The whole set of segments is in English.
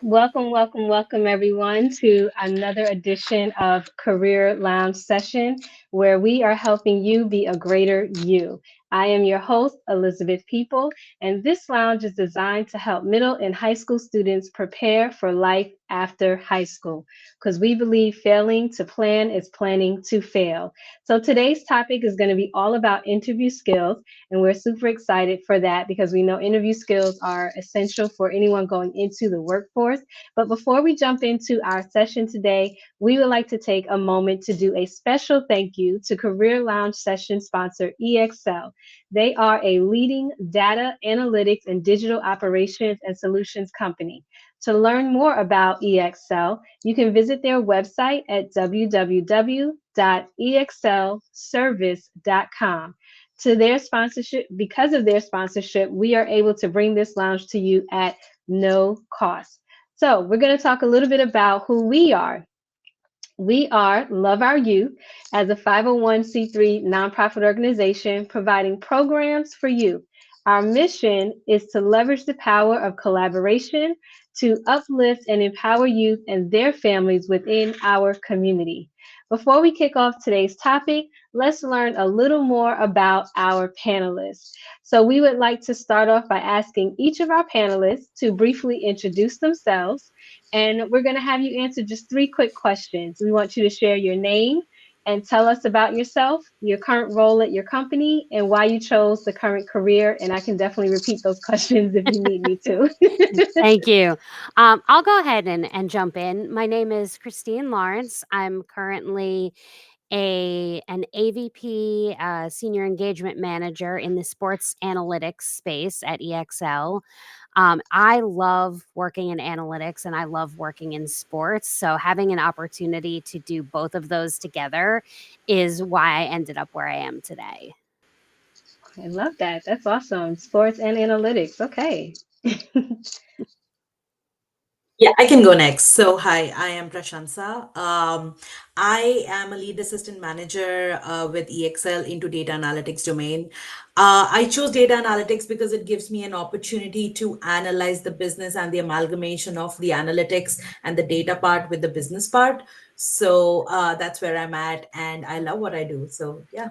Welcome, welcome, welcome, everyone, to another edition of Career Lounge Session, where we are helping you be a greater you. I am your host, Elizabeth People, and this lounge is designed to help middle and high school students prepare for life after high school, because we believe failing to plan is planning to fail. So today's topic is going to be all about interview skills, and we're super excited for that because we know interview skills are essential for anyone going into the workforce. But before we jump into our session today, we would like to take a moment to do a special thank you to Career Lounge session sponsor EXL. They are a leading data analytics and digital operations and solutions company. To learn more about EXL, you can visit their website at www.exlservice.com. To their sponsorship, because of their sponsorship, we are able to bring this lounge to you at no cost. So, we're going to talk a little bit about who we are. We are Love Our Youth as a 501c3 nonprofit organization providing programs for youth. Our mission is to leverage the power of collaboration to uplift and empower youth and their families within our community. Before we kick off today's topic, let's learn a little more about our panelists. So, we would like to start off by asking each of our panelists to briefly introduce themselves, and we're going to have you answer just three quick questions. We want you to share your name and tell us about yourself, your current role at your company, and why you chose the current career. And I can definitely repeat those questions if you need me to. Thank you. I'll go ahead and jump in. My name is Christine Lawrence. I'm currently an AVP, senior engagement manager in the sports analytics space at EXL. I love working in analytics and I love working in sports. So having an opportunity to do both of those together is why I ended up where I am today. I love that. That's awesome. Sports and analytics. Okay. Yeah, I can go next. So, hi, I am Prashansa. I am a lead assistant manager with EXL into data analytics domain. I chose data analytics because it gives me an opportunity to analyze the business and the amalgamation of the analytics and the data part with the business part. So that's where I'm at, and I love what I do. So, yeah.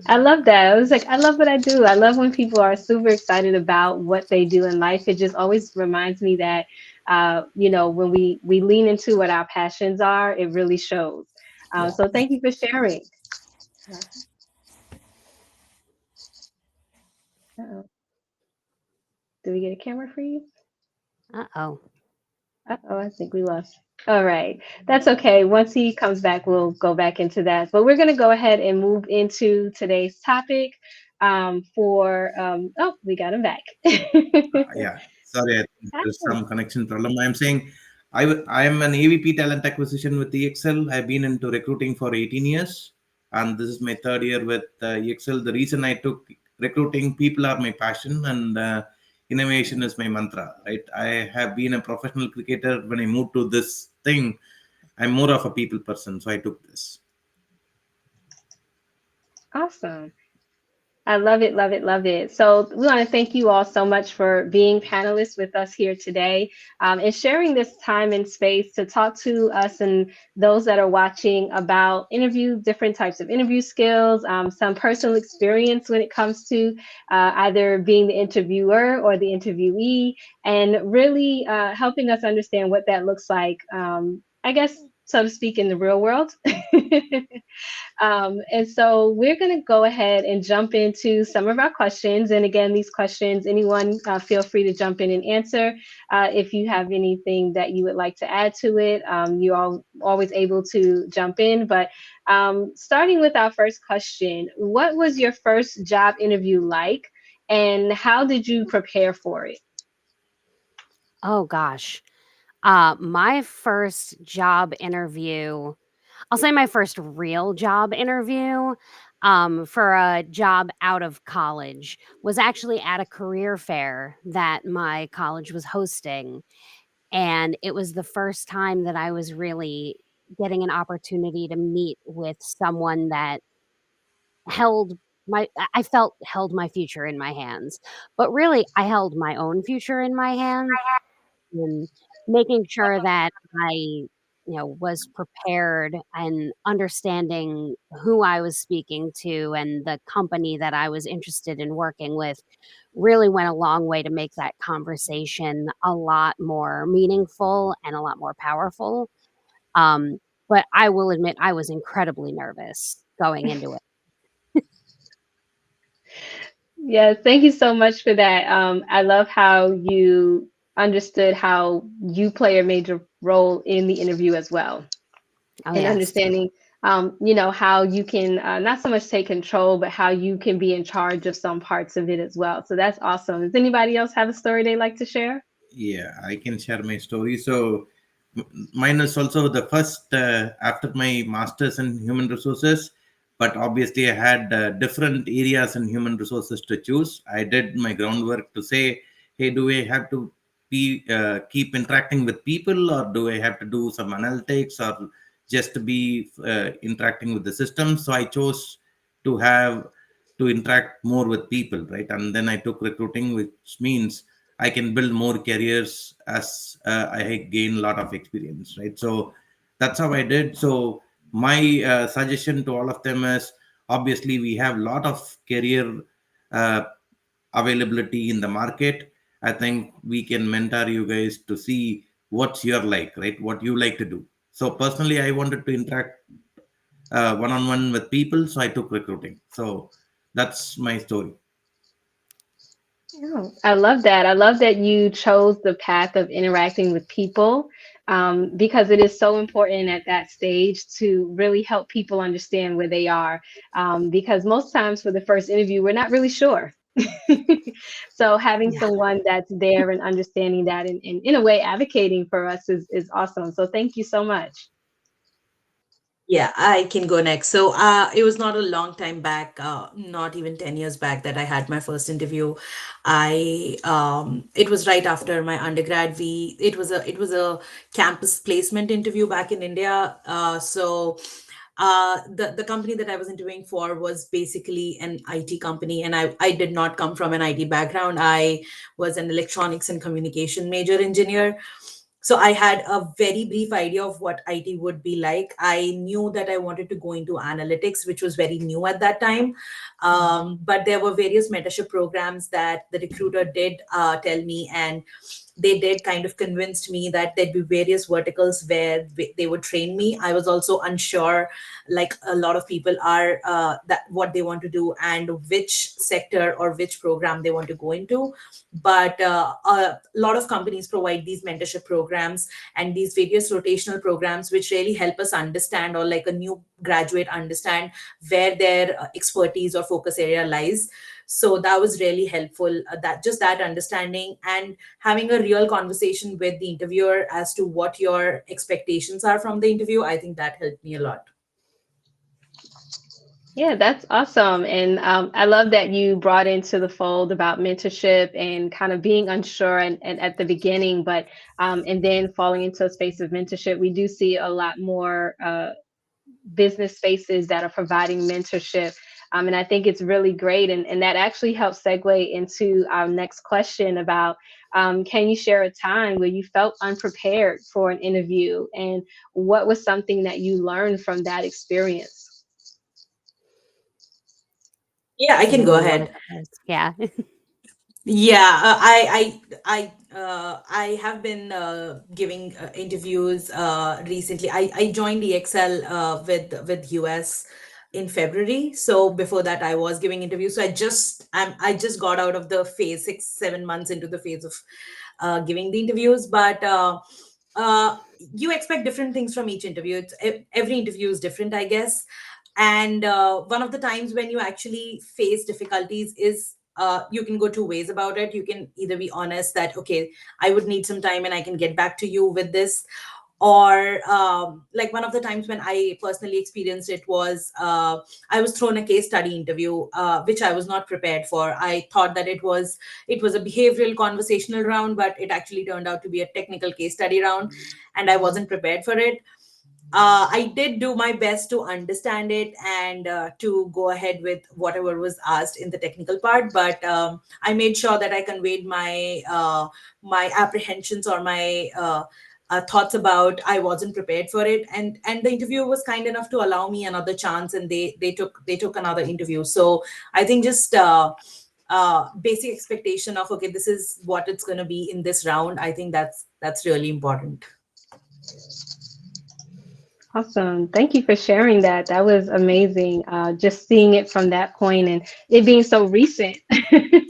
I love that. I was like, I love what I do. I love when people are super excited about what they do in life. It just always reminds me that, when we lean into what our passions are, it really shows. Yeah. So thank you for sharing. Uh-oh. Did we get a camera for you? Uh oh. Uh-oh, I think we lost. All right. That's okay. Once he comes back, we'll go back into that. But we're going to go ahead and move into today's topic oh, we got him back. Yeah, sorry, I think there's some connection problem. I'm saying I am an AVP talent acquisition with EXL. I've been into recruiting for 18 years, and this is my third year with EXL. The reason I took recruiting people are my passion, and innovation is my mantra. Right? I have been a professional cricketer. When I moved to this thing, I'm more of a people person, so I took this. Awesome. I love it, love it, love it. So we want to thank you all so much for being panelists with us here today, and sharing this time and space to talk to us and those that are watching about different types of interview skills, some personal experience when it comes to either being the interviewer or the interviewee, and really helping us understand what that looks like, I guess, so to speak, in the real world. And so we're going to go ahead and jump into some of our questions. And again, these questions, anyone feel free to jump in and answer. If you have anything that you would like to add to it, you are always able to jump in. But starting with our first question, what was your first job interview like? And how did you prepare for it? Oh gosh. My first job interview, I'll say my first real job interview, for a job out of college was actually at a career fair that my college was hosting. And it was the first time that I was really getting an opportunity to meet with someone that held I felt held my future in my hands. But really, I held my own future in my hands. making sure that was prepared and understanding who I was speaking to and the company that I was interested in working with really went a long way to make that conversation a lot more meaningful and a lot more powerful. Um, but I will admit I was incredibly nervous going into it. Yes, thank you so much for that. I love how you understood how you play a major role in the interview as well, Oh, and yes. understanding, how you can not so much take control, but how you can be in charge of some parts of it as well. So that's awesome. Does anybody else have a story they'd like to share? Yeah, I can share my story. So, mine is also the first after my master's in human resources, but obviously I had different areas in human resources to choose. I did my groundwork to say, hey, do I have to be keep interacting with people, or do I have to do some analytics, or just to be interacting with the system? So I chose to have to interact more with people, right? And then I took recruiting, which means I can build more careers as I gain a lot of experience, right? So that's how I did. So my suggestion to all of them is, obviously we have a lot of career uh, availability in the market. I think we can mentor you guys to see what's your like, right? What you like to do. So personally, I wanted to interact one-on-one with people, so I took recruiting. So that's my story. Oh, I love that. I love that you chose the path of interacting with people, because it is so important at that stage to really help people understand where they are. Because most times for the first interview, we're not really sure. So having Yeah. someone that's there and understanding that, and in a way advocating for us is awesome. So thank you so much. Yeah, I can go next. So, it was not a long time back, not even 10 years back, that I had my first interview. It was right after my undergrad. It was a campus placement interview back in India. The company that I was interviewing for was basically an IT company, and I did not come from an IT background. I was an electronics and communication major engineer, so I had a very brief idea of what IT would be like. I knew that I wanted to go into analytics, which was very new at that time. But there were various mentorship programs that the recruiter did tell me, and they did kind of convinced me that there'd be various verticals where they would train me. I was also unsure, like a lot of people are, that what they want to do and which sector or which program they want to go into. But a lot of companies provide these mentorship programs and these various rotational programs, which really help us understand, or like a new graduate understand where their expertise or focus area lies. So that was really helpful, that just that understanding and having a real conversation with the interviewer as to what your expectations are from the interview. I think that helped me a lot. Yeah, that's awesome. And I love that you brought into the fold about mentorship and kind of being unsure and at the beginning, but and then falling into a space of mentorship. We do see a lot more business spaces that are providing mentorship. And I think it's really great. And that actually helps segue into our next question about, can you share a time where you felt unprepared for an interview, and what was something that you learned from that experience? Yeah, I can go Whoever want to ahead. go first. Yeah. Yeah, I have been giving interviews recently. I joined EXL with US in February. So before that, I was giving interviews. So I just got out of the phase, 6 7 months into the phase of giving the interviews. But you expect different things from each interview. Every interview is different, I guess. And one of the times when you actually face difficulties is, you can go two ways about it. You can either be honest that, okay, I would need some time and I can get back to you with this. Or like one of the times when I personally experienced it was, I was thrown a case study interview, which I was not prepared for. I thought that it was a behavioral conversational round, but it actually turned out to be a technical case study round, and I wasn't prepared for it. I did do my best to understand it and to go ahead with whatever was asked in the technical part. But I made sure that I conveyed my apprehensions or my thoughts about I wasn't prepared for it, and the interviewer was kind enough to allow me another chance, and they took another interview. So I think just basic expectation of okay, this is what it's going to be in this round. I think that's really important. Awesome. Thank you for sharing that. That was amazing. Just seeing it from that point and it being so recent that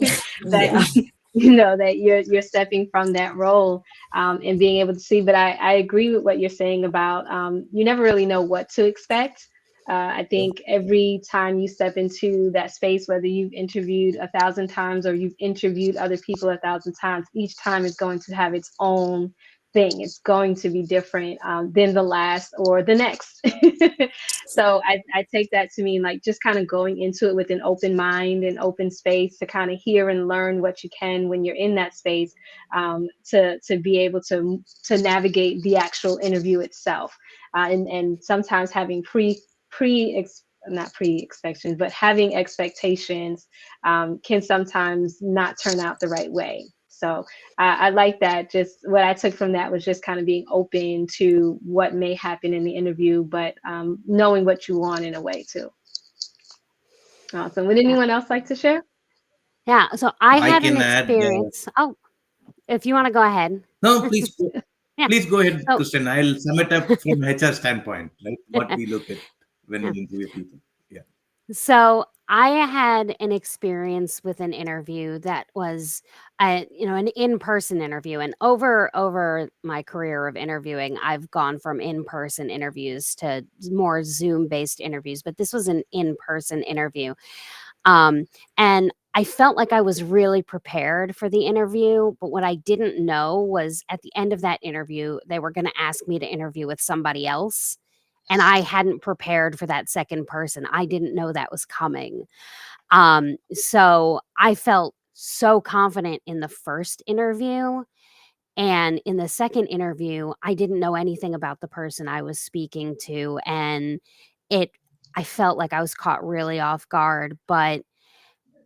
Yeah. you know that you're stepping from that role and being able to see. But I agree with what you're saying about you never really know what to expect. I think every time you step into that space, whether you've interviewed 1,000 times or you've interviewed other people 1,000 times, each time is going to have its own thing. It's going to be different than the last or the next. So I take that to mean like just kind of going into it with an open mind and open space to kind of hear and learn what you can when you're in that space to be able to navigate the actual interview itself. And sometimes having not pre expectations, but having expectations can sometimes not turn out the right way. So I like that. Just what I took from that was just kind of being open to what may happen in the interview, but knowing what you want in a way too. Awesome. Would Yeah. anyone else like to share? Yeah. So I I had an can add. experience. Oh, if you want to go ahead. No, please, Yeah. please go ahead, So, Kristen. I'll sum it up from HR standpoint, right? What we look at when yeah. we interview people. Yeah. So I had an experience with an interview that was, an in-person interview, and over my career of interviewing, I've gone from in-person interviews to more Zoom-based interviews, but this was an in-person interview, um, and I felt like I was really prepared for the interview, but what I didn't know was at the end of that interview, they were going to ask me to interview with somebody else. And I hadn't prepared for that second person. I didn't know that was coming. So I felt so confident in the first interview. And in the second interview, I didn't know anything about the person I was speaking to. And it, I felt like I was caught really off guard. But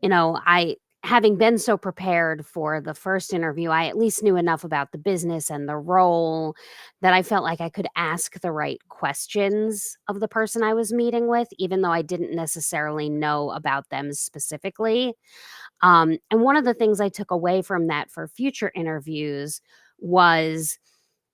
I having been so prepared for the first interview, I at least knew enough about the business and the role that I felt like I could ask the right questions of the person I was meeting with, even though I didn't necessarily know about them specifically. And one of the things I took away from that for future interviews was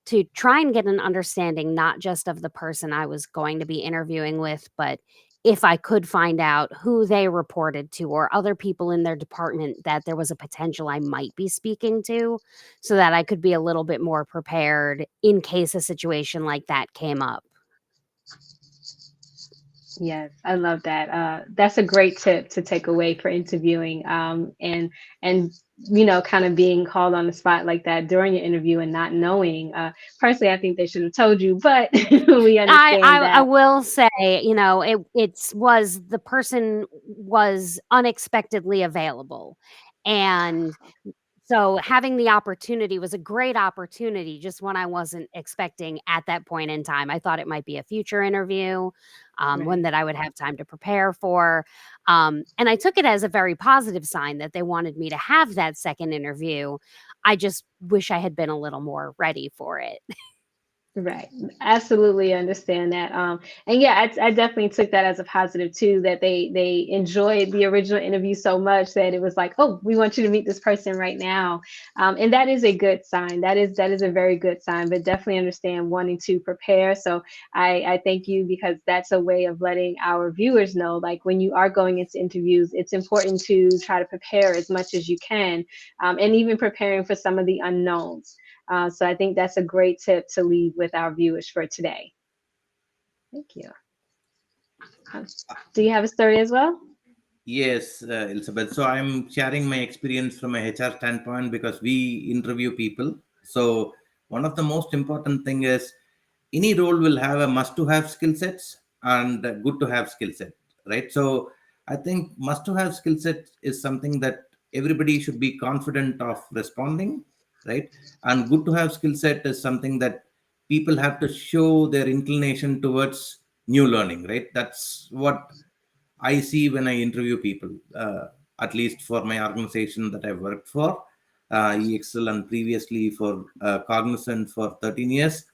to try and get an understanding not just of the person I was going to be interviewing with, but if I could find out who they reported to or other people in their department that there was a potential I might be speaking to, so that I could be a little bit more prepared in case a situation like that came up. Yes, I love that. That's a great tip to take away for interviewing, and kind of being called on the spot like that during your interview and not knowing. Personally, I think they should have told you, but we I understand I, I that. will say, it's was the person was unexpectedly available, and so having the opportunity was a great opportunity, just one I wasn't expecting at that point in time. I thought it might be a future interview, one Right. that I would have time to prepare for. And I took it as a very positive sign that they wanted me to have that second interview. I just wish I had been a little more ready for it. Right. Absolutely understand that. And yeah, I definitely took that as a positive too, that they enjoyed the original interview so much that it was like, oh, we want you to meet this person right now. And that is a good sign. That is a very good sign, but definitely understand wanting to prepare. So I thank you because that's a way of letting our viewers know, like when you are going into interviews, it's important to try to prepare as much as you can, and even preparing for some of the unknowns. So I think that's a great tip to leave with our viewers for today. Thank you. Um, do you have a story as well? Yes, Elizabeth. So I'm sharing my experience from a HR standpoint because we interview people. So one of the most important thing is any role will have a must to have skill sets and a good to have skill set, right? So I think must to have skill set is something that everybody should be confident of responding, right? And good to have skill set is something that people have to show their inclination towards new learning, right? That's what I see when I interview people, at least for my organization that I've worked for, EXL, and previously for Cognizant for 13 years.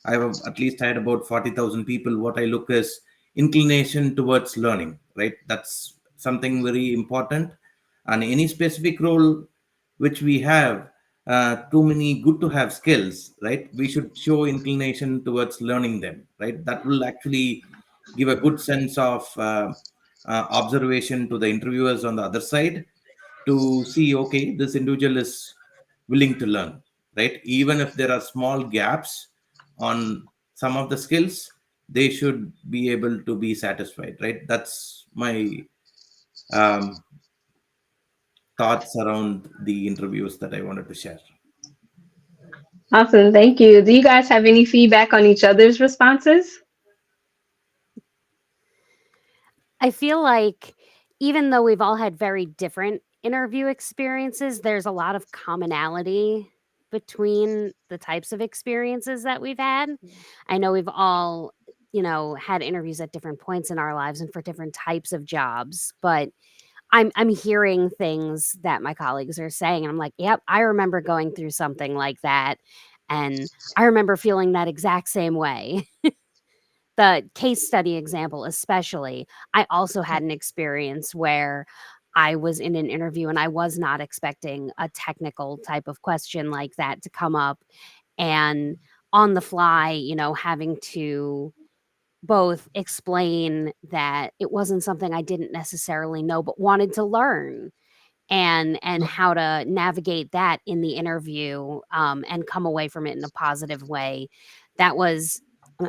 I have at least had about 40,000 people. What I look is inclination towards learning, right? That's something very important. And any specific role which we have, too many good to have skills, right? We should show inclination towards learning them, right? That will actually give a good sense of observation to the interviewers on the other side to see, okay, this individual is willing to learn, right? Even if there are small gaps on some of the skills, they should be able to be satisfied, right? That's my um, thoughts around the interviews that I wanted to share. Awesome. Thank you. Do you guys have any feedback on each other's responses? I feel like even though we've all had very different interview experiences, there's a lot of commonality between the types of experiences that we've had. I know we've all, had interviews at different points in our lives and for different types of jobs, but I'm hearing things that my colleagues are saying and I'm like, "Yep, I remember going through something like that and I remember feeling that exact same way." The case study example especially, I also had an experience where I was in an interview and I was not expecting a technical type of question like that to come up, and on the fly, having to both explain that it wasn't something I didn't necessarily know but wanted to learn, and how to navigate that in the interview, and come away from it in a positive way. That was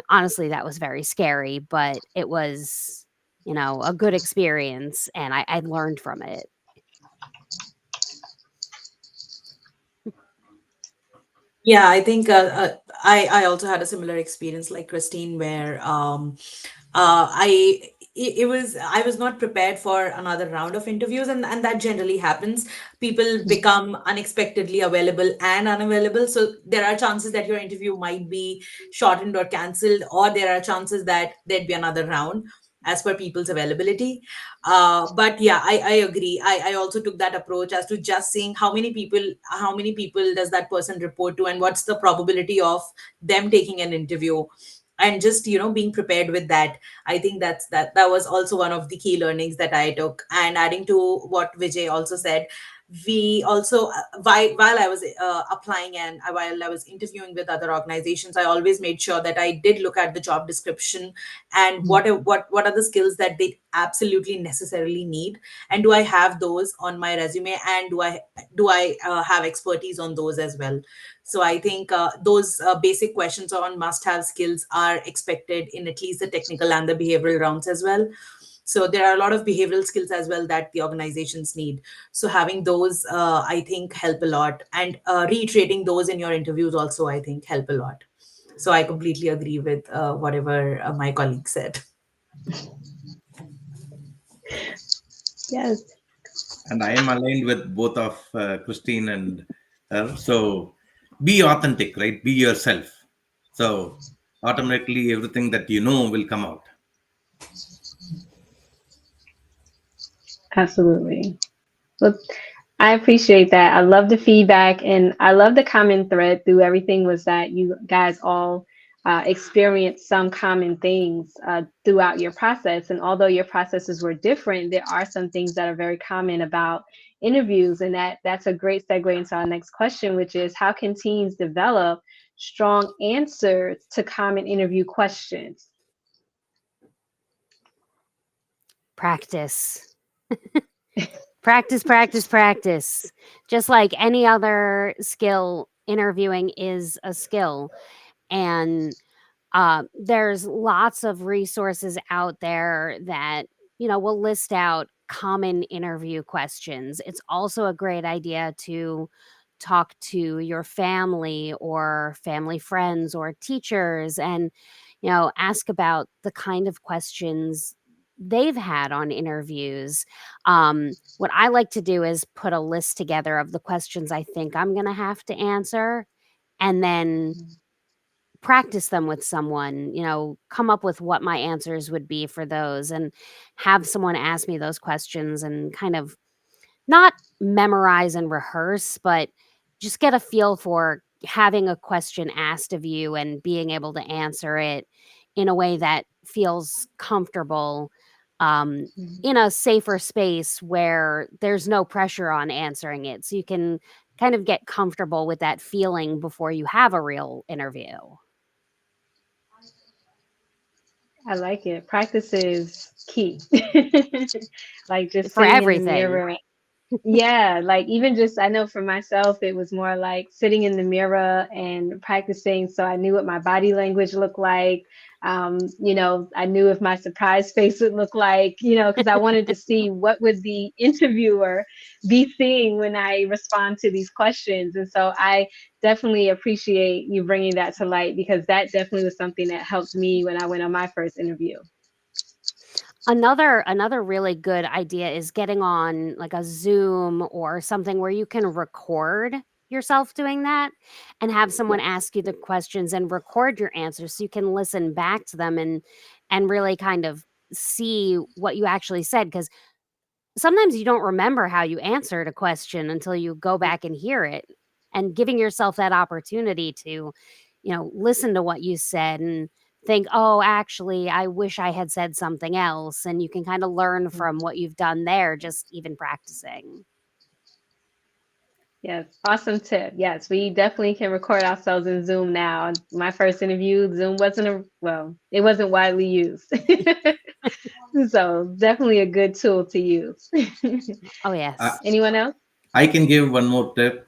honestly, that was very scary, but it was, a good experience, and I learned from it. Yeah, I think I also had a similar experience like Christine, where it was I was not prepared for another round of interviews, and that generally happens. People become unexpectedly available and unavailable, so there are chances that your interview might be shortened or cancelled, or there are chances that there'd be another round as per people's availability. But yeah, I agree. I also took that approach as to just seeing how many people does that person report to, and what's the probability of them taking an interview, and just being prepared with that. I think that was also one of the key learnings that I took. And adding to what Vijay also said, we also while I was applying, and while I was interviewing with other organizations, I always made sure that I did look at the job description and what are the skills that they absolutely necessarily need, and do I have those on my resume, and do I have expertise on those as well. So I think those basic questions on must have skills are expected in at least the technical and the behavioral rounds as well. So there are a lot of behavioral skills as well that the organizations need. So having those, I think, help a lot, and reiterating those in your interviews also, I think, help a lot. So I completely agree with whatever my colleague said. Yes, And I am aligned with both of Christine and her. So be authentic, right? Be yourself. So automatically everything that you know will come out. absolutely. Well, I appreciate that. I love the feedback, and I love the common thread through everything was that you guys all experienced some common things throughout your process. And although your processes were different, there are some things that are very common about interviews, and that's a great segue into our next question, which is how can teams develop strong answers to common interview questions? Practice. Practice, practice, practice. Just like any other skill, interviewing is a skill. And there's lots of resources out there that, will list out common interview questions. It's also a great idea to talk to your family or family friends or teachers and, ask about the kind of questions they've had on interviews. What I like to do is put a list together of the questions I think I'm going to have to answer, and then practice them with someone, come up with what my answers would be for those and have someone ask me those questions and kind of not memorize and rehearse, but just get a feel for having a question asked of you and being able to answer it in a way that feels comfortable, um, Mhm. in a safer space where there's no pressure on answering it. So you can kind of get comfortable with that feeling before you have a real interview I like it. Practice is key. Like just for sitting in the everything. mirror. Yeah, like even just I know for myself, it was more like sitting in the mirror and practicing so I knew what my body language looked like. I knew if my surprise face would look like, because I wanted to see what would the interviewer be seeing when I respond to these questions. And so I definitely appreciate you bringing that to light because that definitely was something that helped me when I went on my first interview. Another really good idea is getting on like a Zoom or something where you can record yourself doing that and have someone Yeah. ask you the questions and record your answers so you can listen back to them and really kind of see what you actually said because sometimes you don't remember how you answered a question until you go back and hear it, and giving yourself that opportunity to listen to what you said and think, oh, actually I wish I had said something else, and you can kind of learn from what you've done there just even practicing. Yes, awesome tip. Yes, we definitely can record ourselves in Zoom now. My first interview, Zoom it wasn't widely used. So definitely a good tool to use. Oh Uh, yes. Anyone else? I can give one more tip.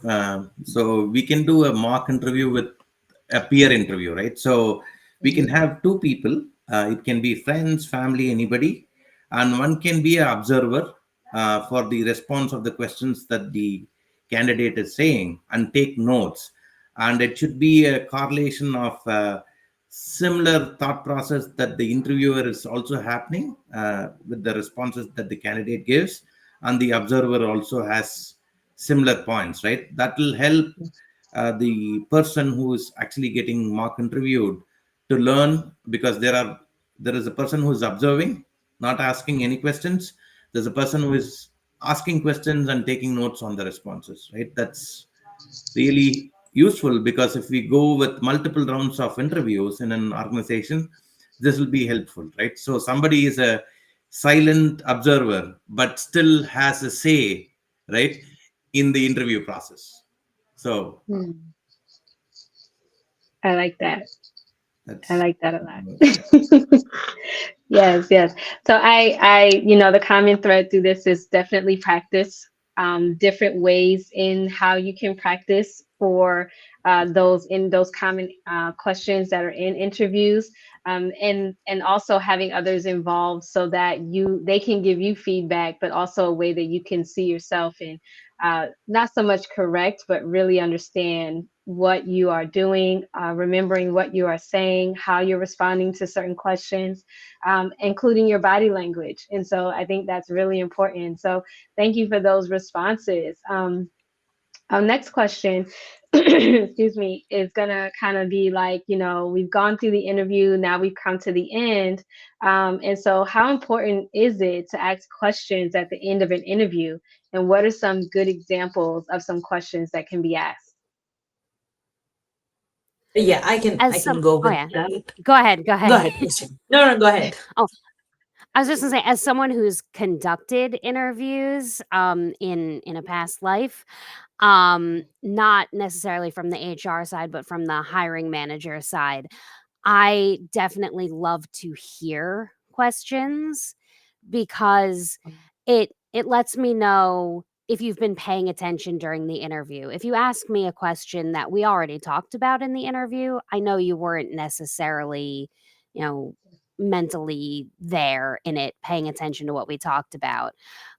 So we can do a mock interview with a peer interview, right? So we can Mhm. have two people. It can be friends, family, anybody, and one can be an observer for the response of the questions that the candidate is saying and take notes. And it should be a correlation of similar thought process that the interviewer is also happening with the responses that the candidate gives, and the observer also has similar points, right? That will help the person who is actually getting mock interviewed to learn, because there is a person who is observing, not asking any questions. There's a person who is asking questions and taking notes on the responses, right? That's really useful, because if we go with multiple rounds of interviews in an organization, this will be helpful, right? So somebody is a silent observer but still has a say, right, in the interview process. So Hmm. I like that. I that's like that a yeah. lot. Yes, yes. So the common thread through this is definitely practice. Different ways in how you can practice for those common questions that are in interviews, and also having others involved so that they can give you feedback, but also a way that you can see yourself and not so much correct, but really understand what you are doing, remembering what you are saying, how you're responding to certain questions, including your body language. And so I think that's really important. So thank you for those responses. Our next question, excuse me, is gonna kind of be like, we've gone through the interview, now we've come to the end. And so how important is it to ask questions at the end of an interview? And what are some good examples of some questions that can be asked? Yeah, I As can some go Oh with yeah. that. Go Go ahead. ahead, Christian. No, no, go ahead. Oh, I was just gonna say, as someone who's conducted interviews in a past life, not necessarily from the HR side, but from the hiring manager side, I definitely love to hear questions because it lets me know if you've been paying attention during the interview. If you ask me a question that we already talked about in the interview, I know you weren't necessarily, you know, mentally there in it, paying attention to what we talked about.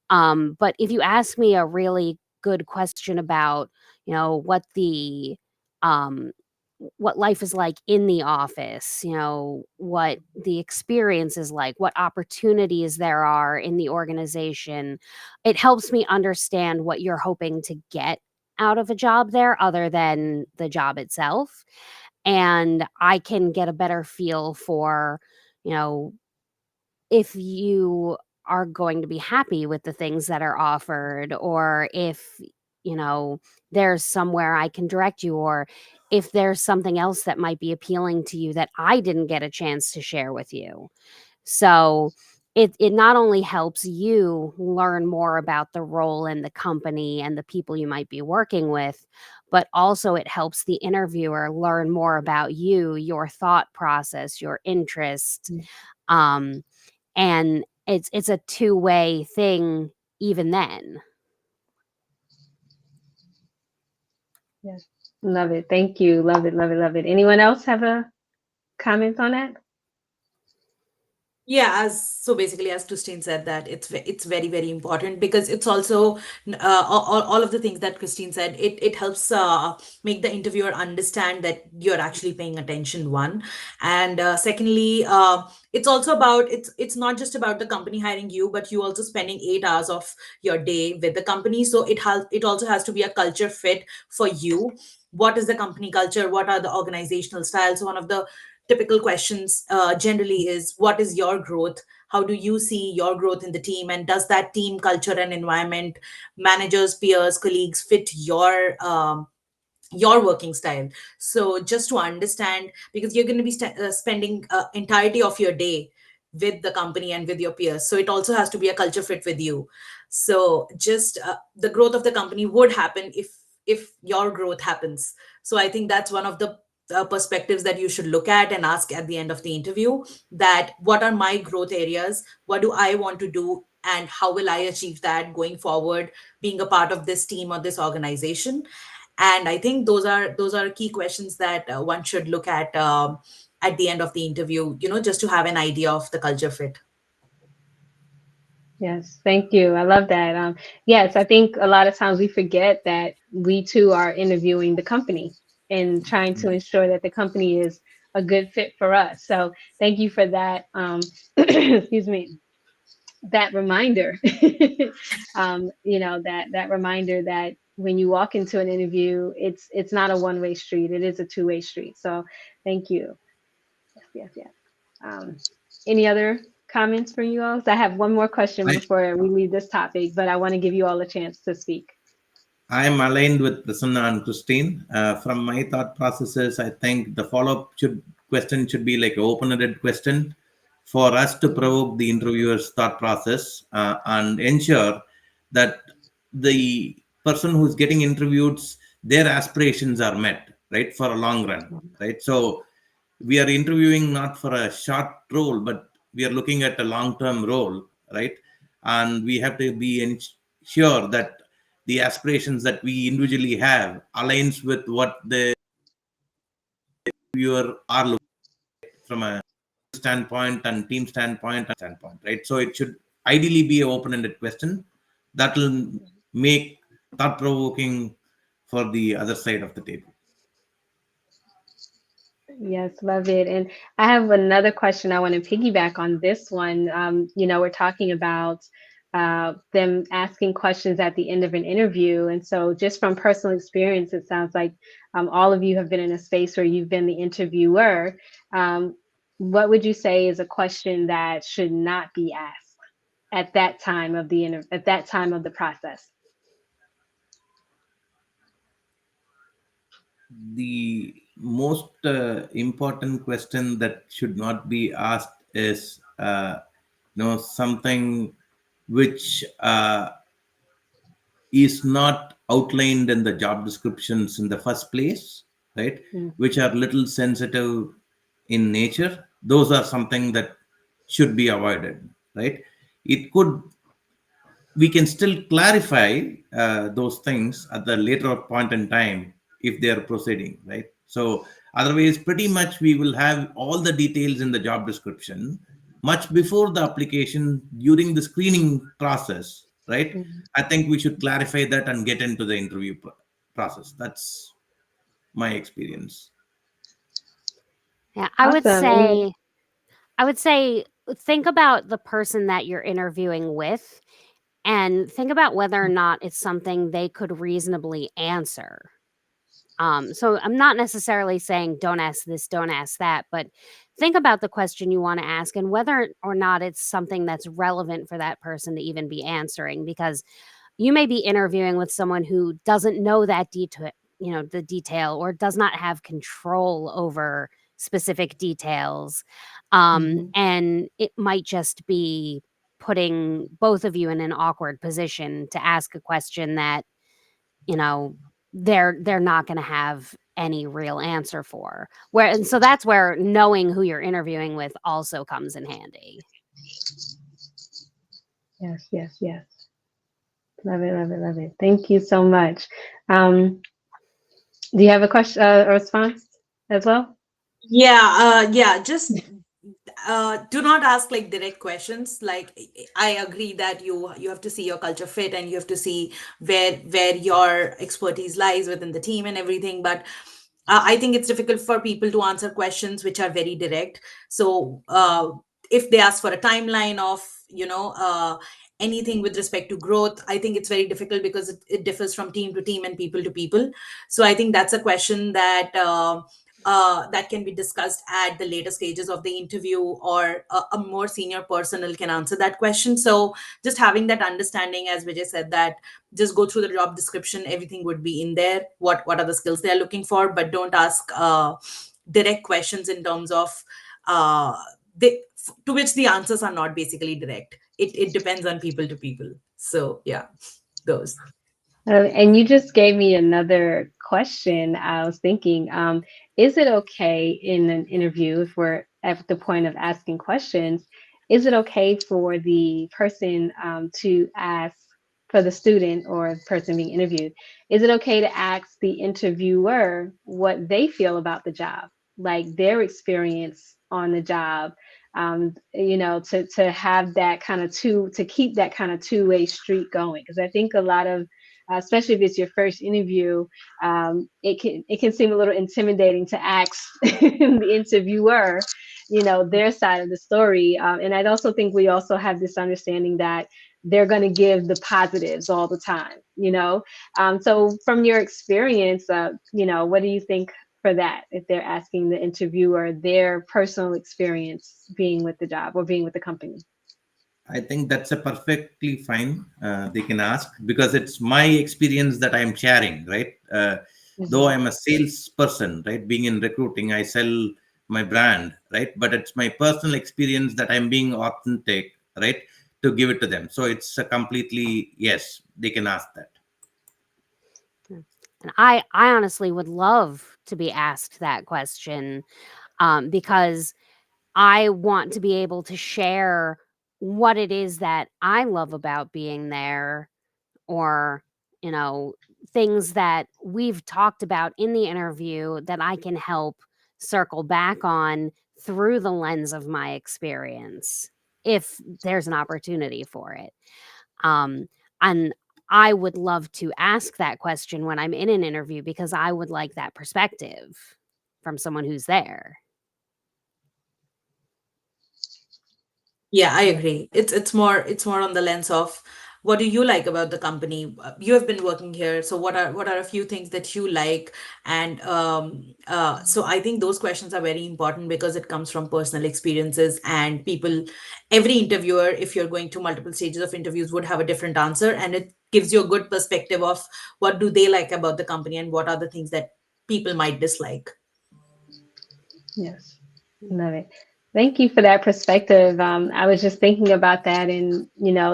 But if you ask me a really good question about, um, what life is like in the office, what the experience is like, what opportunities there are in the organization, it helps me understand what you're hoping to get out of a job there other than the job itself. and I can get a better feel for, you know, if you are going to be happy with the things that are offered, or if, you know, there's somewhere I can direct you, or if there's something else that might be appealing to you that I didn't get a chance to share with you. So it not only helps you learn more about the role and the company and the people you might be working with, but also it helps the interviewer learn more about you, your thought process, your interest. Um, and it's a two-way thing even then. Yes. Love it. Thank you. Love it. Love it. Love it. Anyone else have a comment on that? Yeah, as so basically, as Christine said, that it's very very important, because it's also all of the things that Christine said. It helps make the interviewer understand that you're actually paying attention. One, and secondly, it's also about it's not just about the company hiring you, but you also spending 8 hours of your day with the company. So it also has to be a culture fit for you. What is the company culture? What are the organizational styles? One of the typical questions generally is, what is your growth? How do you see your growth in the team, and does that team culture and environment, managers, peers, colleagues fit your working style? So just to understand, because you're going to be spending entirety of your day with the company and with your peers, so it also has to be a culture fit with you. So just the growth of the company would happen if your growth happens. So I think that's one of the perspectives that you should look at and ask at the end of the interview, that what are my growth areas, what do I want to do, and how will I achieve that going forward, being a part of this team or this organization. And I think those are key questions that one should look at the end of the interview, just to have an idea of the culture fit. Yes, thank you. I love that. Yes, I think a lot of times we forget that we too are interviewing the company and trying to ensure that the company is a good fit for us. So thank you for that. Excuse me, that reminder. That reminder that when you walk into an interview, it's not a one-way street. It is a two-way street. So thank you. Yes, yes, yes. Um, any other comments from you all? So I have one more question I, before we leave this topic, but I want to give you all a chance to speak. I'm aligned with Prasanna and Christine. From my thought processes, I think the follow-up question should be like an open-ended question for us to provoke the interviewer's thought process and ensure that the person who's getting interviewed, their aspirations are met, right, for a long run, right? So we are interviewing not for a short role, but we are looking at a long-term role, right? And we have to be sure that the aspirations that we individually have aligns with what the viewer are looking from a standpoint and team standpoint, right? So it should ideally be an open-ended question that will make thought-provoking for the other side of the table. Yes, love it. And I have another question. I want to piggyback on this one. We're talking about them asking questions at the end of an interview. And so, just from personal experience, it sounds like all of you have been in a space where you've been the interviewer. Um, what would you say is a question that should not be asked at that time of at that time of the process? The most important question that should not be asked is something which is not outlined in the job descriptions in the first place, right? Mm, Which are little sensitive in nature. Those are something that should be avoided, right? It could We can still clarify those things at the later point in time if they are proceeding, right? So otherwise, pretty much we will have all the details in the job description much before the application, during the screening process, right? mm. I think we should clarify that and get into the interview process. That's my experience. Yeah, Awesome. I would say think about the person that you're interviewing with and think about whether or not it's something they could reasonably answer. So I'm not necessarily saying don't ask this, don't ask that, but think about the question you want to ask and whether or not it's something that's relevant for that person to even be answering, because you may be interviewing with someone who doesn't know that detail, the detail, or does not have control over specific details. Mhm. And it might just be putting both of you in an awkward position to ask a question that, you know, they're not going to have any real answer for. Where and so that's where knowing who you're interviewing with also comes in handy. Yes, yes, yes. Love it, love it, love it. Thank you so much. Um, do you have a question, a response as well? Yeah, just do not ask like direct questions. Like I agree that you have to see your culture fit, and you have to see where your expertise lies within the team and everything. But I think it's difficult for people to answer questions which are very direct. So if they ask for a timeline of, anything with respect to growth, I think it's very difficult because it differs from team to team and people to people. So I think that's a question that can be discussed at the later stages of the interview, or a more senior personnel can answer that question. So just having that understanding, as Vijay said, that just go through the job description, everything would be in there, what are the skills they're looking for, but don't ask direct questions in terms of uh, to which the answers are not basically direct. It depends on people to people. So yeah, those. And you just gave me another question. I was thinking, is it okay in an interview, if we're at the point of asking questions, is it okay for the person to ask, for the student or the person being interviewed, is it okay to ask the interviewer what they feel about the job, like their experience on the job? To have that kind of to keep that kind of two-way street going, because I think a lot of, especially if it's your first interview, it can seem a little intimidating to ask the interviewer, their side of the story. And I also think we also have this understanding that they're going to give the positives all the time. So from your experience, what do you think for that, if they're asking the interviewer their personal experience being with the job or being with the company? I think that's a perfectly fine. They can ask because it's my experience that I'm sharing, right? Though Mhm. I'm a salesperson, right? Being in recruiting, I sell my brand, right? But it's my personal experience that I'm being authentic, right? To give it to them. So it's a completely yes. They can ask that. Yeah. And I honestly would love to be asked that question, because I want to be able to share what it is that I love about being there, or, you know, things that we've talked about in the interview that I can help circle back on through the lens of my experience, if there's an opportunity for it. Um, and I would love to ask that question when I'm in an interview, because I would like that perspective from someone who's there. Yeah, I agree. It's more on the lens of what do you like about the company? You have been working here, so what are a few things that you like? And so I think those questions are very important because it comes from personal experiences and people. Every interviewer, if you're going to multiple stages of interviews, would have a different answer, and it gives you a good perspective of what do they like about the company and what are the things that people might dislike. Yes. Love it. Thank you for that perspective. I was just thinking about that, and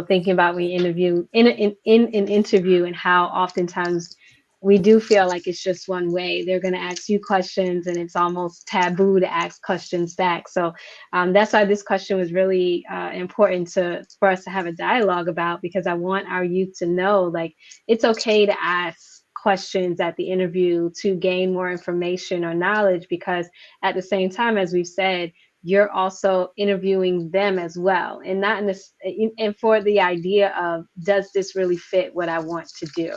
thinking about when you interview in an interview, and how oftentimes we do feel like it's just one way. They're going to ask you questions, and it's almost taboo to ask questions back. So that's why this question was really important for us to have a dialogue about, because I want our youth to know, like, it's okay to ask questions at the interview to gain more information or knowledge, because at the same time, as we've said, you're also interviewing them as well, and not in this, and for the idea of, does this really fit what I want to do?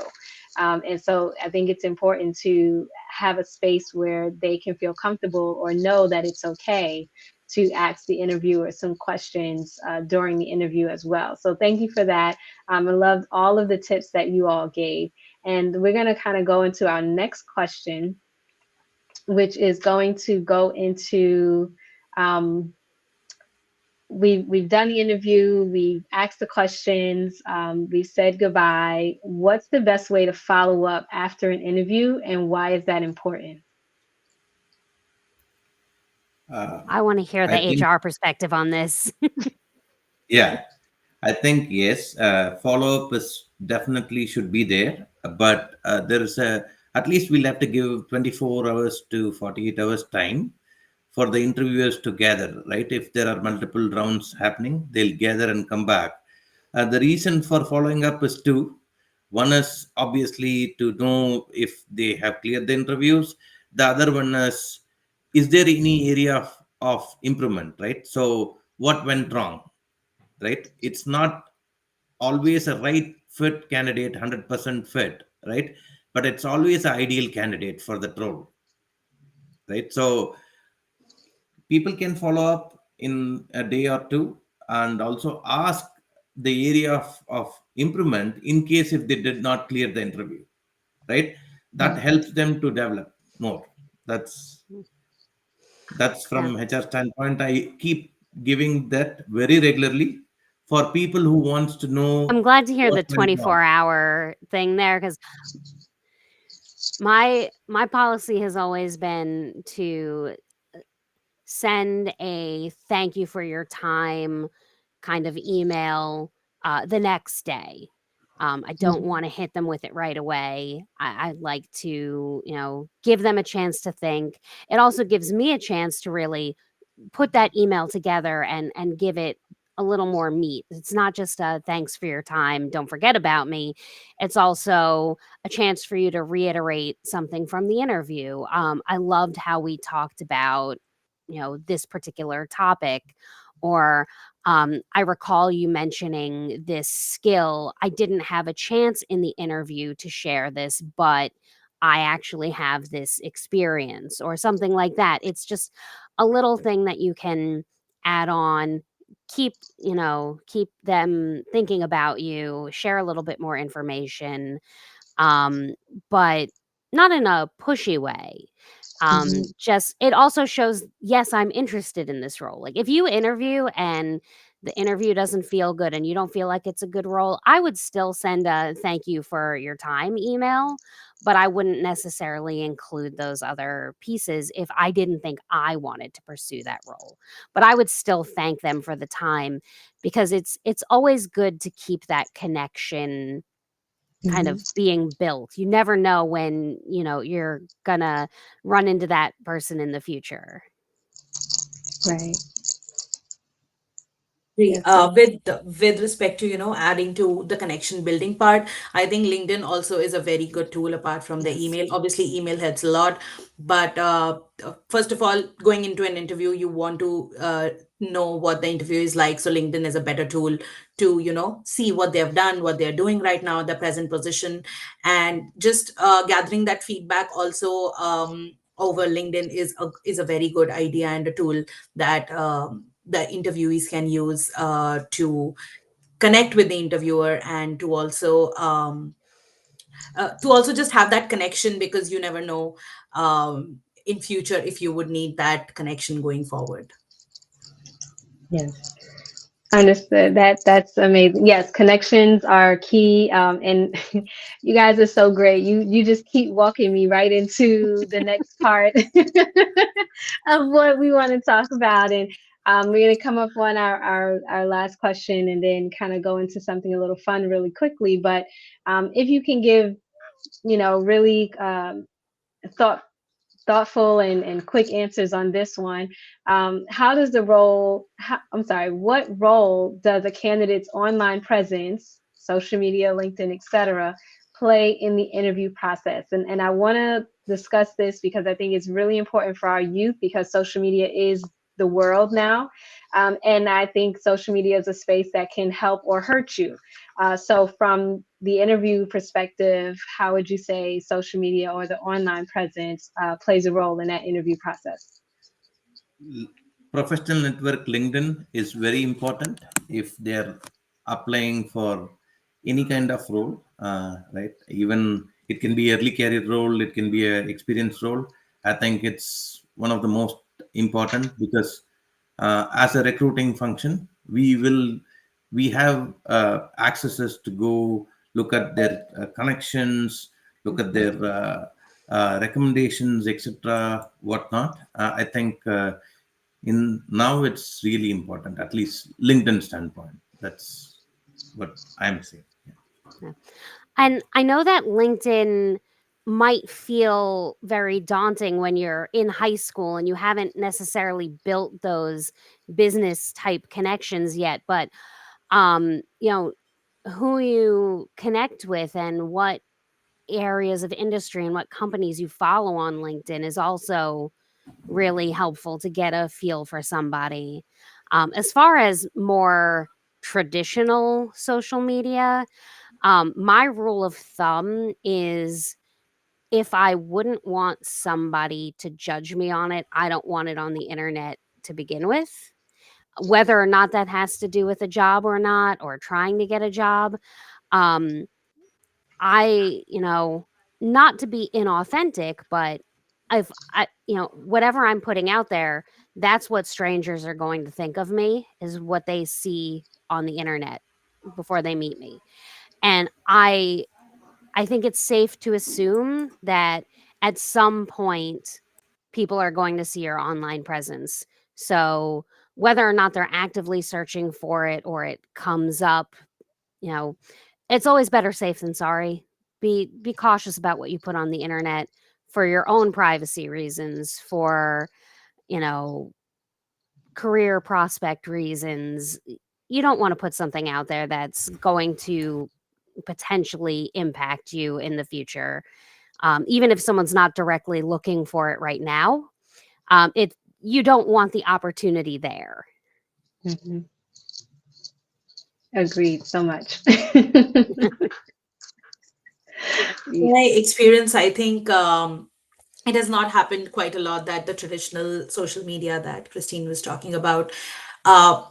And so I think it's important to have a space where they can feel comfortable or know that it's okay to ask the interviewer some questions during the interview as well. So thank you for that. I loved all of the tips that you all gave. And we're going to kind of go into our next question, which is going to go into um, we've done the interview, we've asked the questions, we've said goodbye. What's the best way to follow up after an interview, and why is that important? I want to hear I the think, HR perspective on this. yeah, I think yes, follow up is definitely should be there, but there is a at least we'll have to give 24 hours to 48 hours time for the interviewers to gather, right? If there are multiple rounds happening, they'll gather and come back. The reason for following up is two. One is obviously to know if they have cleared the interviews. The other one is there any area of improvement, right? So, what went wrong, right? It's not always a right fit candidate, 100% fit, right? But it's always an ideal candidate for the role, right? So, people can follow up in a day or two and also ask the area of improvement in case if they did not clear the interview, right? That helps them to develop more. That's Yeah. from HR standpoint. I keep giving that very regularly for people who wants to I'm know glad to hear what the went wrong. 24-hour thing there, because my policy has always been to send a thank you for your time kind of email the next day. I don't want to hit them with it right away. I'd like to, give them a chance to think. It also gives me a chance to really put that email together and give it a little more meat. It's not just a thanks for your time, don't forget about me. It's also a chance for you to reiterate something from the interview. I loved how we talked about, this particular topic, or I recall you mentioning this skill. I didn't have a chance in the interview to share this, but I actually have this experience, or something like that. It's just a little thing that you can add on, keep them thinking about you, share a little bit more information, um, but not in a pushy way. Just it also shows, yes, I'm interested in this role. Like if you interview and the interview doesn't feel good and you don't feel like it's a good role, I would still send a thank you for your time email, but I wouldn't necessarily include those other pieces if I didn't think I wanted to pursue that role. But I would still thank them for the time, because it's always good to keep that connection kind Mhm. of being built. You never know when, you're gonna run into that person in the future. Right. Agree. Yes, sir. With respect to adding to the connection building part, I think LinkedIn also is a very good tool apart from the Yes. email. Obviously, email helps a lot, but first of all, going into an interview, you want to know what the interview is like. So LinkedIn is a better tool to see what they have done, what they're doing right now, the present position, and just gathering that feedback also over LinkedIn is a very good idea and a tool that the interviewees can use to connect with the interviewer, and to also just have that connection, because you never know in future if you would need that connection going forward. Yes. Understood. That's amazing. Yes, connections are key. And you guys are so great. You just keep walking me right into the next part of what we want to talk about. And we're gonna come up on our last question and then kind of go into something a little fun really quickly. But if you can give, really thought thoughtful and quick answers on this one. How does the role, I'm sorry, what role does a candidate's online presence, social media, LinkedIn, etc., play in the interview process? And I want to discuss this because I think it's really important for our youth, because social media is the world now. And I think social media is a space that can help or hurt you. So, from the interview perspective, how would you say social media or the online presence plays a role in that interview process? Professional network LinkedIn is very important if they're applying for any kind of role, right? Even It can be early career role, it can be a experience role. I think it's one of the most important, because as a recruiting function, we have accesses to go look at their connections, look at their recommendations, etc., whatnot. I think in now it's really important, at least LinkedIn standpoint. That's what I'm saying. Yeah. Yeah. And I know that LinkedIn might feel very daunting when you're in high school and you haven't necessarily built those business type connections yet, but you know, who you connect with and what areas of industry and what companies you follow on LinkedIn is also really helpful to get a feel for somebody. As far as more traditional social media, my rule of thumb is if I wouldn't want somebody to judge me on it, I don't want it on the internet to begin with. Whether or not that has to do with a job or not, or trying to get a job, um, not to be inauthentic, but if whatever I'm putting out there, that's what strangers are going to think of me, is what they see on the internet before they meet me. And I think it's safe to assume that at some point people are going to see your online presence. So whether or not they're actively searching for it or it comes up, you know, it's always better safe than sorry. Be cautious about what you put on the internet for your own privacy reasons, for, you know, career prospect reasons. You don't want to put something out there that's going to potentially impact you in the future. Even if someone's not directly looking for it right now, it you don't want the opportunity there. Hmm. Agreed so much. In my experience, I think it has not happened quite a lot that the traditional social media that Christine was talking about,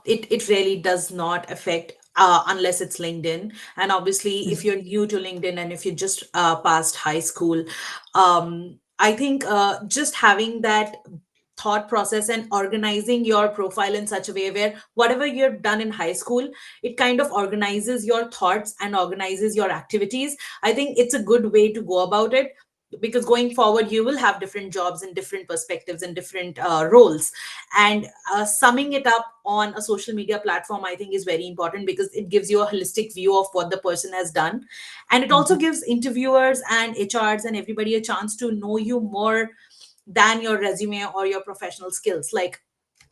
it really does not affect unless it's LinkedIn. And obviously, if you're new to LinkedIn and if you just passed high school, I think just having that thought process and organizing your profile in such a way where whatever you've done in high school, it kind of organizes your thoughts and organizes your activities. I think it's a good way to go about it, because going forward you will have different jobs and different perspectives and different roles. And summing it up on a social media platform, I think, is very important, because it gives you a holistic view of what the person has done, and it also Mhm. gives interviewers and HRs and everybody a chance to know you more than your resume or your professional skills. Like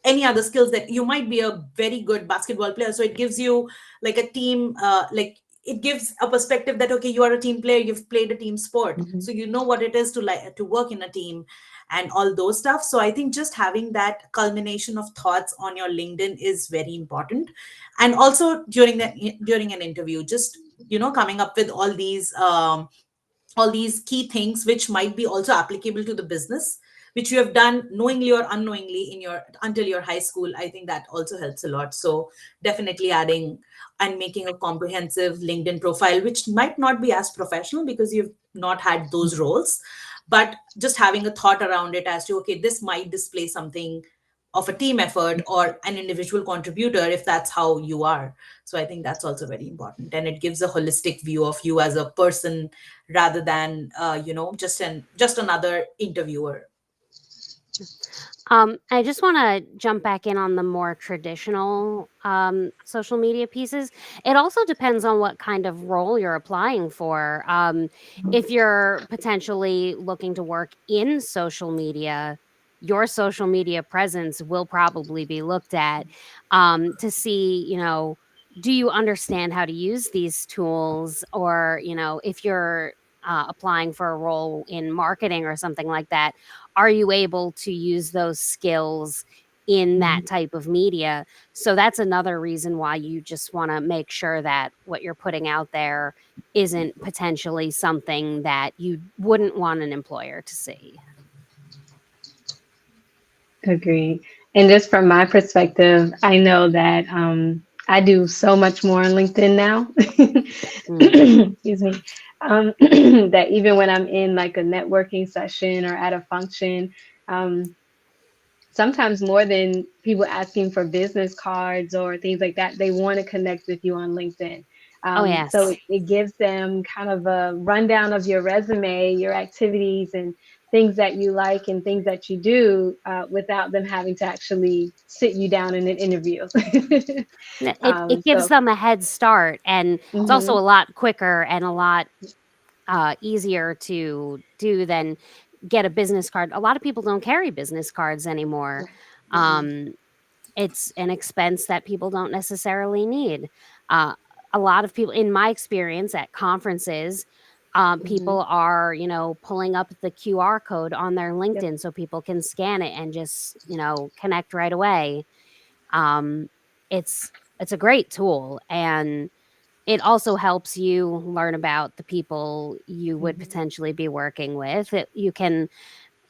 any other skills, that you might be a very good basketball player, so it gives you like a team, like it gives a perspective that okay, you are a team player, you've played a team sport, Mhm. so you know what it is to like to work in a team and all those stuff. So I think just having that culmination of thoughts on your LinkedIn is very important. And also during an interview, just coming up with all these key things which might be also applicable to the business, which you have done knowingly or unknowingly in your until your high school. I think that also helps a lot. So definitely adding and making a comprehensive LinkedIn profile, which might not be as professional because you've not had those roles, but just having a thought around it as to okay, this might display something of a team effort or an individual contributor, if that's how you are. So I think that's also very important, and it gives a holistic view of you as a person rather than just another interviewer. I just want to jump back in on the more traditional social media pieces. It also depends on what kind of role you're applying for. If you're potentially looking to work in social media, your social media presence will probably be looked at to see, do you understand how to use these tools? Or, if you're applying for a role in marketing or something like that, are you able to use those skills in that Mhm. type of media? So that's another reason why you just want to make sure that what you're putting out there isn't potentially something that you wouldn't want an employer to see. Agreed. And just from my perspective, I know that I do so much more on LinkedIn now. Mm. Excuse me. That even when I'm in like a networking session or at a function, um, sometimes more than people asking for business cards or things like that, they want to connect with you on LinkedIn. Oh, So yes. it gives them kind of a rundown of your resume, your activities, and things that you like and things that you do without them having to actually sit you down in an interview. It gives So, them a head start, and it's also a mhm, lot quicker and a lot easier to do than get a business card. A lot of people don't carry business cards anymore. right. Mhm, Um, it's an expense that people don't necessarily need. Uh, a lot of people, in my experience at conferences, mhm, people are, pulling up the QR code on their yep. LinkedIn so people can scan it and just, connect right away. Um, it's a great tool, and it also helps you learn about the people you would Mhm. potentially be working with. You can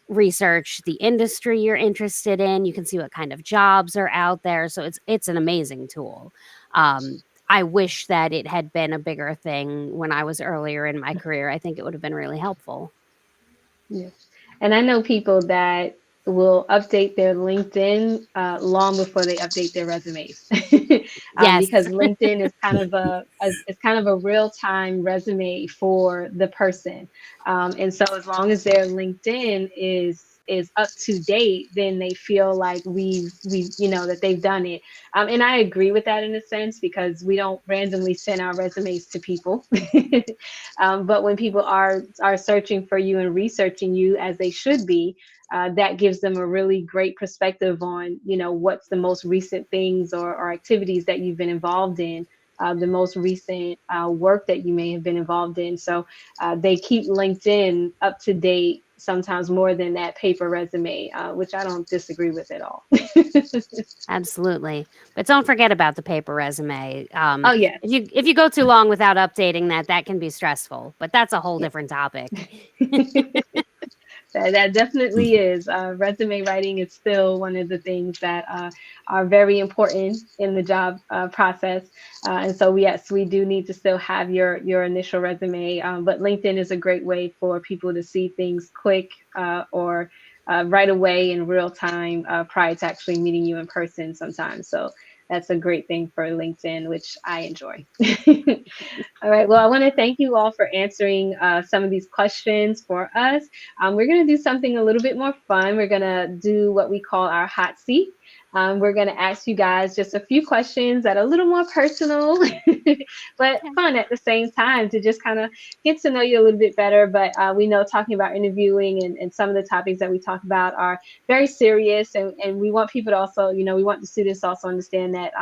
research the industry you're interested in. You can see what kind of jobs are out there. So it's an amazing tool. I wish that it had been a bigger thing when I was earlier in my career. I think it would have been really helpful. Yes. And I know people that will update their LinkedIn long before they update their resumes, Yes, because LinkedIn is kind of it's kind of a real time resume for the person. And so as long as their LinkedIn is up to date, then they feel like we that they've done it. And I agree with that in a sense because we don't randomly send our resumes to people. But when people are searching for you and researching you as they should be, that gives them a really great perspective on what's the most recent things or activities that you've been involved in. The most recent work that you may have been involved in. So they keep LinkedIn up to date sometimes more than that paper resume, which I don't disagree with at all. absolutely. But don't forget about the paper resume. Oh, yes. If you go too long without updating that, that can be stressful. But that's a whole Yeah. different topic. That definitely is. Resume writing is still one of the things that are very important in the job process. And so, yes, we do need to still have your initial resume. But LinkedIn is a great way for people to see things quick or right away in real time prior to actually meeting you in person sometimes. So that's a great thing for LinkedIn, which I enjoy. All right. Well, I want to thank you all for answering some of these questions for us. We're going to do something a little bit more fun. We're going to do what we call our hot seat. We're going to ask you guys just a few questions that are a little more personal, but Okay. fun at the same time to just kind of get to know you a little bit better. But we know talking about interviewing and some of the topics that we talk about are very serious. And we want people to also, we want the students to also understand that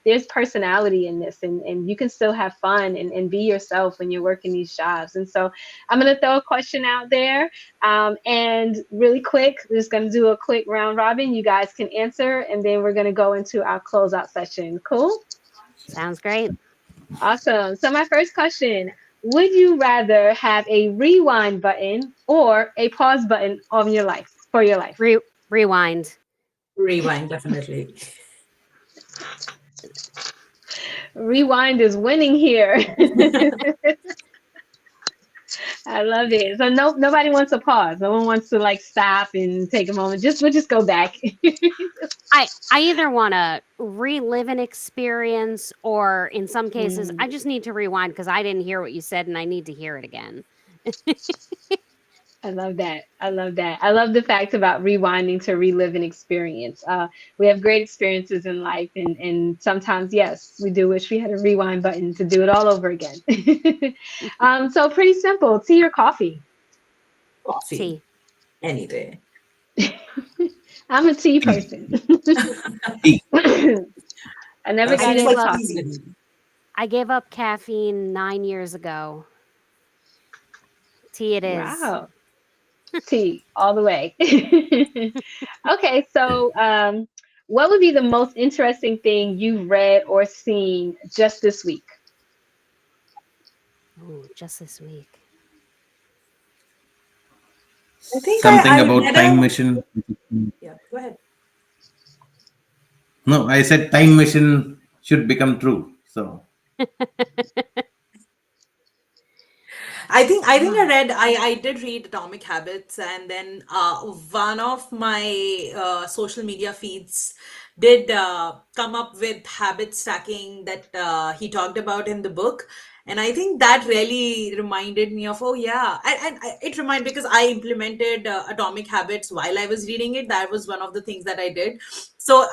there's personality in this and you can still have fun and be yourself when you're working these jobs. And so I'm going to throw a question out there. And really quick, we're just going to do a quick round robin. You guys can answer, and then we're going to go into our closeout session. Cool? Sounds great. Awesome. So, my first question: would you rather have a rewind button or a pause button on your life for your life? Rewind. Rewind, definitely. Rewind is winning here. I love it. So nobody wants a pause. No one wants to like stop and take a moment. We'll just go back. I either want to relive an experience, or in some cases Mm. I just need to rewind because I didn't hear what you said and I need to hear it again. I love that. I love that. I love the fact about rewinding to relive an experience. We have great experiences in life, and sometimes, yes, we do wish we had a rewind button to do it all over again. So pretty simple. Tea or coffee? Coffee, T. any day. I'm a tea Tea, person. tea. I never I got Same gave for into up teas coffee. with me. I gave up caffeine 9 years ago. Tea it is. Wow, tea all the way. Okay, so what would be the most interesting thing you've read or seen just this week? Oh, just this week. I think Something I about read time a. machine. Yeah, go ahead. No, I said time machine should become true. So I think I Ah, read I did read Atomic Habits, and then one of my social media feeds did come up with habit stacking that he talked about in the book. And I think that really reminded me of, oh yeah, and it reminded, because I implemented Atomic Habits while I was reading it. That was one of the things that I did. So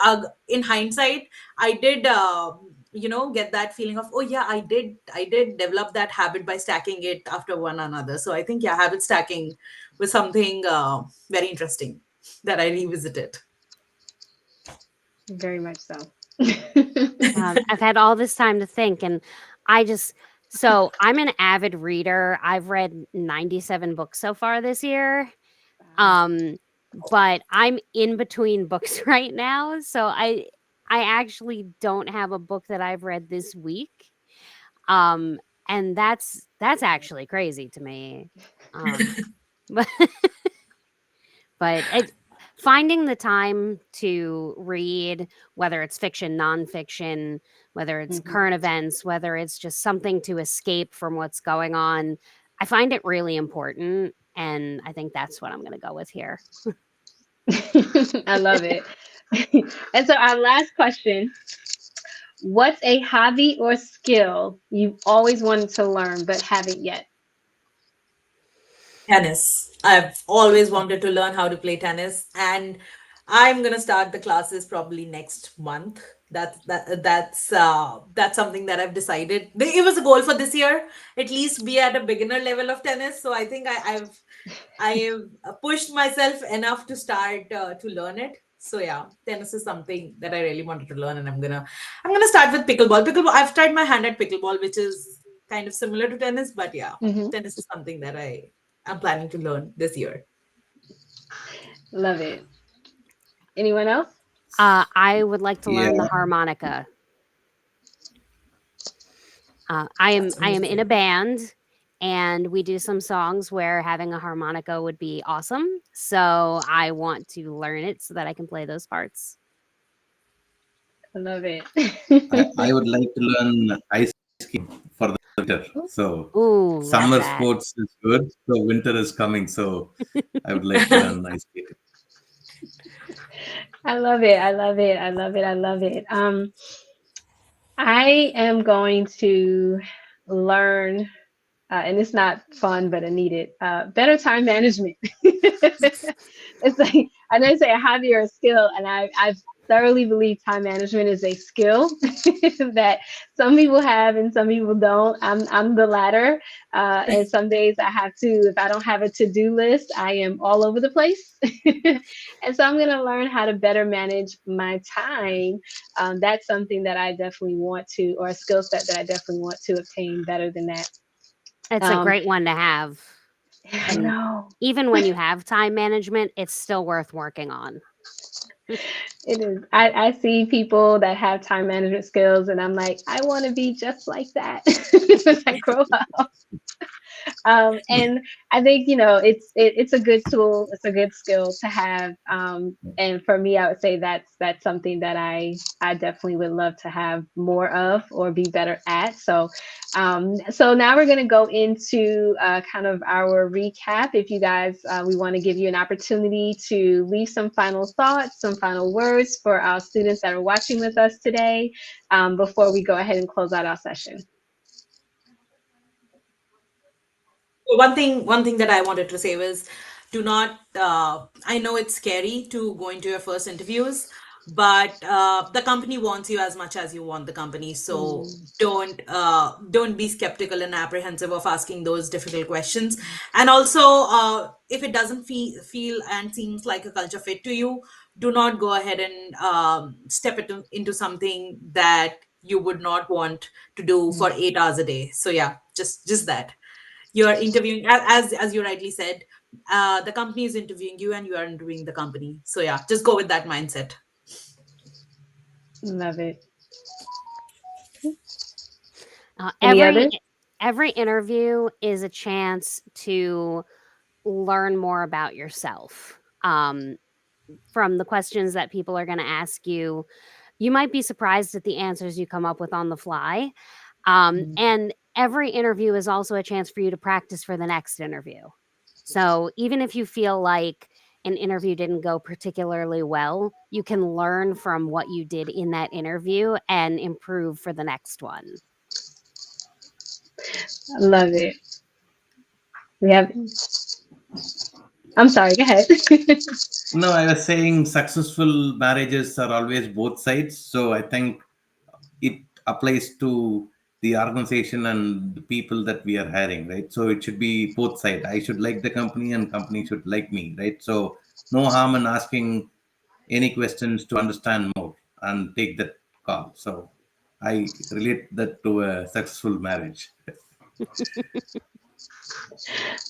in hindsight, I did get that feeling of, oh yeah, I did develop that habit by stacking it after one another. So I think, yeah, habit stacking was something very interesting that I revisited. Very much so. I've had all this time to think, and I just so I'm an avid reader. I've read 97 books so far this year. Wow. Um, but I'm in between books right now, so I actually don't have a book that I've read this week. Um, and that's actually crazy to me. Um, but but finding the time to read, whether it's fiction, nonfiction, whether it's Mhm. current events, whether it's just something to escape from what's going on, I find it really important. And I think that's what I'm going to go with here. I love it. And so our last question, what's a hobby or skill you've always wanted to learn but haven't yet? Tennis. I've always wanted to learn how to play tennis, and I'm gonna start the classes probably next month. That's something that I've decided. It was a goal for this year, at least be at a beginner level of tennis. So I think I've pushed myself enough to start to learn it. So yeah, tennis is something that I really wanted to learn, and I'm gonna start with pickleball. Pickleball. I've tried my hand at pickleball, which is kind of similar to tennis, but yeah, Hmm. tennis is something that I'm planning to learn this year. Love it. Anyone else? I would like to learn the Yeah, harmonica. That's I am in a amazing. band, and we do some songs where having a harmonica would be awesome. So I want to learn it so that I can play those parts. I love it. I would like to learn ice skating for the winter. So Ooh, love summer that. sports is good. So winter is coming. So I would like to learn ice skating. I love it. I love it. I love it. I love it. I am going to learn, and it's not fun, but I need it. Better time management. It's like I know you say a hobby or a skill, and I thoroughly believe time management is a skill that some people have and some people don't. I'm the latter, and some days I have to. If I don't have a to do list, I am all over the place, and so I'm gonna learn how to better manage my time. That's something that I definitely want to, or a skill set that I definitely want to obtain better than that. It's a Um, great one to have. I And know. even when you have time management, it's still worth working on. It is. I see people that have time management skills, and I'm like, I want to be just like that as I grow up. And I think it's a good tool. It's a good skill to have. And for me, I would say that's something that I definitely would love to have more of or be better at. So now we're going to go into kind of our recap. If you guys, we want to give you an opportunity to leave some final thoughts, some final words for our students that are watching with us today, before we go ahead and close out our session. One thing that I wanted to say was, do not. I know it's scary to go into your first interviews, but the company wants you as much as you want the company. So Mm, don't be skeptical and apprehensive of asking those difficult questions. And also, if it doesn't feel and seems like a culture fit to you, do not go ahead and step into something that you would not want to do for 8 hours a day. So yeah, just that you're interviewing, as you rightly said, the company is interviewing you and you are interviewing the company. So yeah, just go with that mindset. love it. Uh, Any every others? every interview is a chance to learn more about yourself. From the questions that people are going to ask you, you might be surprised at the answers you come up with on the fly. Mm, And every interview is also a chance for you to practice for the next interview. So even if you feel like an interview didn't go particularly well, you can learn from what you did in that interview and improve for the next one. I love it. We have, I'm sorry, go ahead. No, I was saying successful marriages are always both sides. So I think it applies to the organization and the people that we are hiring, right? So it should be both sides. I should like the company and company should like me, right? So no harm in asking any questions to understand more and take that call. So I relate that to a successful marriage.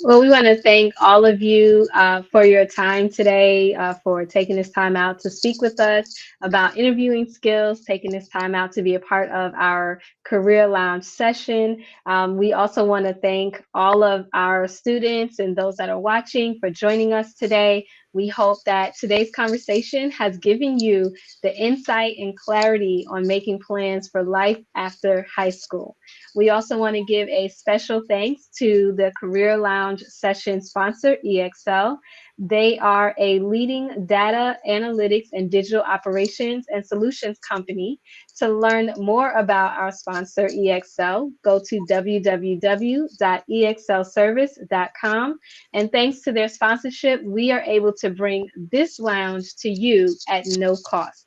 Well, we want to thank all of you for your time today, for taking this time out to speak with us about interviewing skills, taking this time out to be a part of our Career Lounge session. We also want to thank all of our students and those that are watching for joining us today. We hope that today's conversation has given you the insight and clarity on making plans for life after high school. We also want to give a special thanks to the Career Lounge session sponsor, EXL. They are a leading data analytics and digital operations and solutions company. To learn more about our sponsor, EXL, go to www.exlservice.com. And thanks to their sponsorship, we are able to bring this lounge to you at no cost.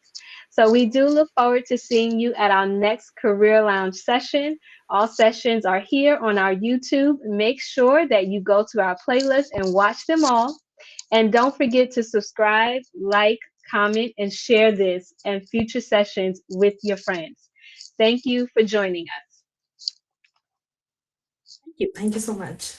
So we do look forward to seeing you at our next Career Lounge session. All sessions are here on our YouTube. Make sure that you go to our playlist and watch them all. And don't forget to subscribe, like, comment, and share this and future sessions with your friends. Thank you for joining us. Thank you. Thank you so much.